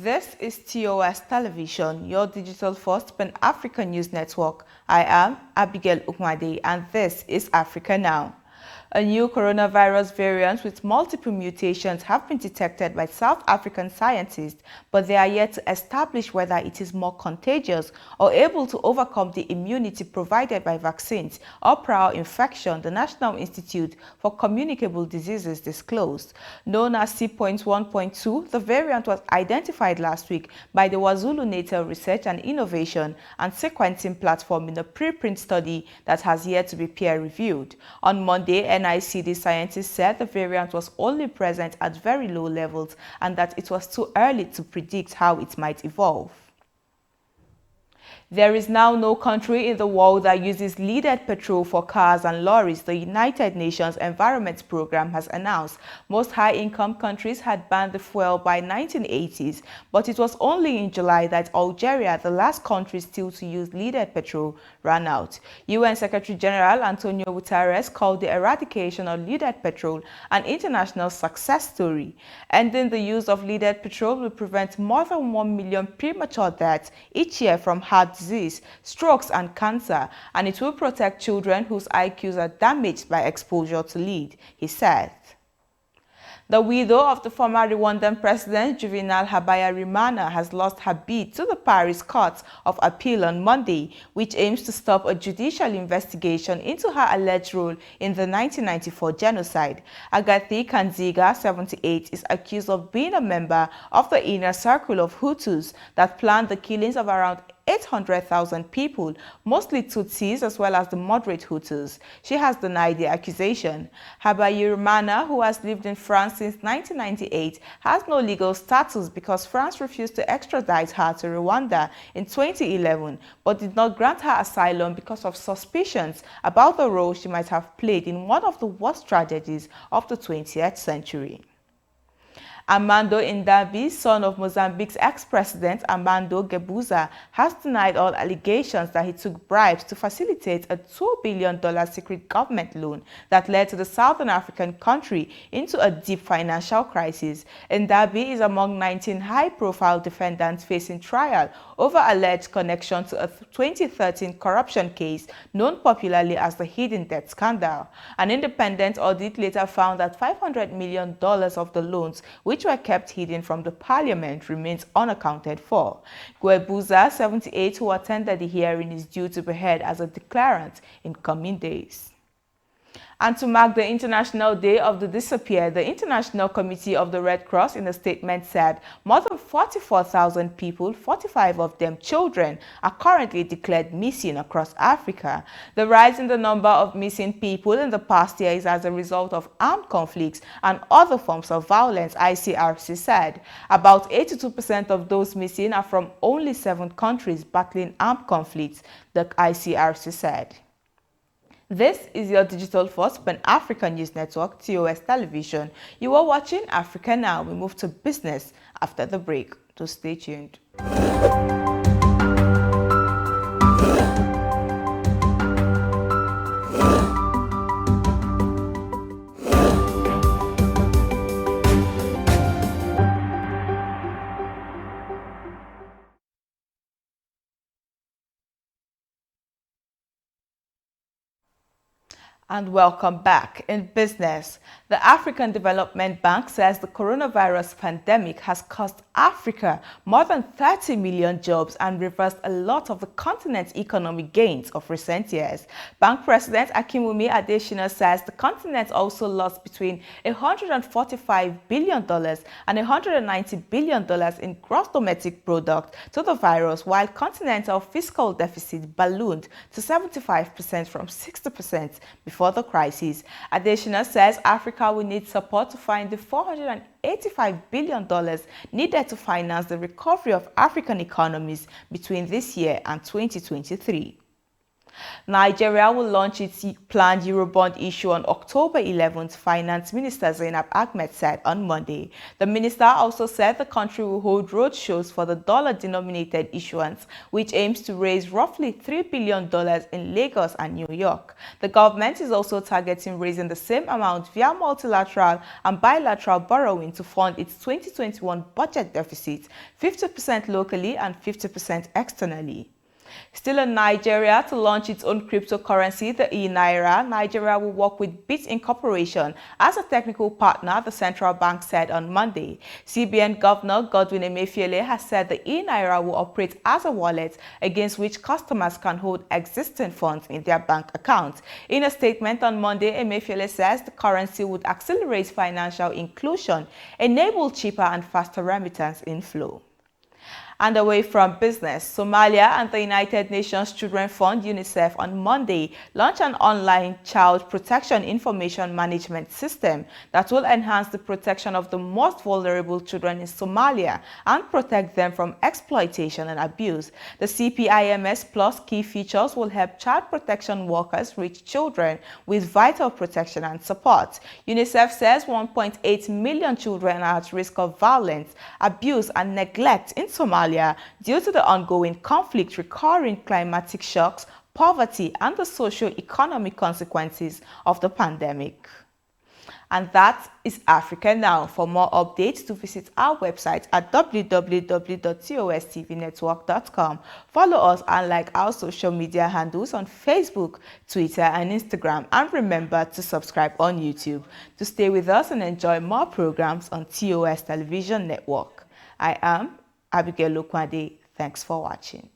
This is TOS Television, your digital-first Pan-African news network. I am Abigail Ukmade, and this is Africa Now. A new coronavirus variant with multiple mutations have been detected by South African scientists, but they are yet to establish whether it is more contagious or able to overcome the immunity provided by vaccines or prior infection, the National Institute for Communicable Diseases disclosed. Known as C.1.2, the variant was identified last week by the KwaZulu Natal Research and Innovation and Sequencing Platform in a preprint study that has yet to be peer-reviewed. On Monday, NICD scientists said the variant was only present at very low levels and that it was too early to predict how it might evolve. There is now no country in the world that uses leaded petrol for cars and lorries, the United Nations Environment Programme has announced. Most high-income countries had banned the fuel by 1980s, but it was only in July that Algeria, the last country still to use leaded petrol, ran out. UN Secretary General Antonio Guterres called the eradication of leaded petrol an international success story. Ending the use of leaded petrol will prevent more than 1 million premature deaths each year from heart disease, strokes and cancer, and it will protect children whose IQs are damaged by exposure to lead, he said. The widow of the former Rwandan President Juvenal Habyarimana has lost her bid to the Paris Court of Appeal on Monday, which aims to stop a judicial investigation into her alleged role in the 1994 genocide. Agathi Kanziga, 78, is accused of being a member of the inner circle of Hutus that planned the killings of around 800,000 people, mostly Tutsis as well as the moderate Hutus. She has denied the accusation. Habyarimana, who has lived in France since 1998, has no legal status because France refused to extradite her to Rwanda in 2011, but did not grant her asylum because of suspicions about the role she might have played in one of the worst tragedies of the 20th century. Armando Indabi, son of Mozambique's ex-president Armando Guebuza, has denied all allegations that he took bribes to facilitate a $2 billion secret government loan that led to the Southern African country into a deep financial crisis. Indabi is among 19 high-profile defendants facing trial over alleged connection to a 2013 corruption case known popularly as the Hidden Debt Scandal. An independent audit later found that $500 million of the loans, which were kept hidden from the parliament, remains unaccounted for. Guebuza, 78, who attended the hearing, is due to be heard as a declarant in coming days. And to mark the International Day of the Disappeared, the International Committee of the Red Cross in a statement said more than 44,000 people, 45 of them children, are currently declared missing across Africa. The rise in the number of missing people in the past year is as a result of armed conflicts and other forms of violence, ICRC said. About 82% of those missing are from only 7 countries battling armed conflicts, the ICRC said. This is your digital-first Pan-African news network, TOS Television. You are watching Africa Now. We move to business after the break. So stay tuned. And welcome back. In business, the African Development Bank says the coronavirus pandemic has cost Africa more than 30 million jobs and reversed a lot of the continent's economic gains of recent years. Bank President Akinwumi Adesina says the continent also lost between $145 billion and $190 billion in gross domestic product to the virus, while continental fiscal deficit ballooned to 75% from 60% before the crisis. Adesina says Africa will need support to find the $485 billion needed to finance the recovery of African economies between this year and 2023. Nigeria will launch its planned Eurobond issue on October 11th, Finance Minister Zainab Ahmed said on Monday. The minister also said the country will hold roadshows for the dollar-denominated issuance, which aims to raise roughly $3 billion in Lagos and New York. The government is also targeting raising the same amount via multilateral and bilateral borrowing to fund its 2021 budget deficit, 50% locally and 50% externally. Still in Nigeria to launch its own cryptocurrency, the e-Naira, Nigeria will work with Bit Incorporation as a technical partner, the central bank said on Monday. CBN Governor Godwin Emefiele has said the e-Naira will operate as a wallet against which customers can hold existing funds in their bank accounts. In a statement on Monday, Emefiele says the currency would accelerate financial inclusion, enable cheaper and faster remittance inflow. And away from business, Somalia and the United Nations Children Fund UNICEF on Monday launched an online child protection information management system that will enhance the protection of the most vulnerable children in Somalia and protect them from exploitation and abuse. The CPIMS Plus key features will help child protection workers reach children with vital protection and support. UNICEF says 1.8 million children are at risk of violence, abuse, and neglect in Somalia due to the ongoing conflict, recurring climatic shocks, poverty, and the socio-economic consequences of the pandemic. And that is Africa Now. For more updates, to visit our website at www.tostvnetwork.com. Follow us and like our social media handles on Facebook, Twitter, and Instagram. And remember to subscribe on YouTube to stay with us and enjoy more programs on TOS Television Network. I am Abigail Lokwade. Thanks for watching.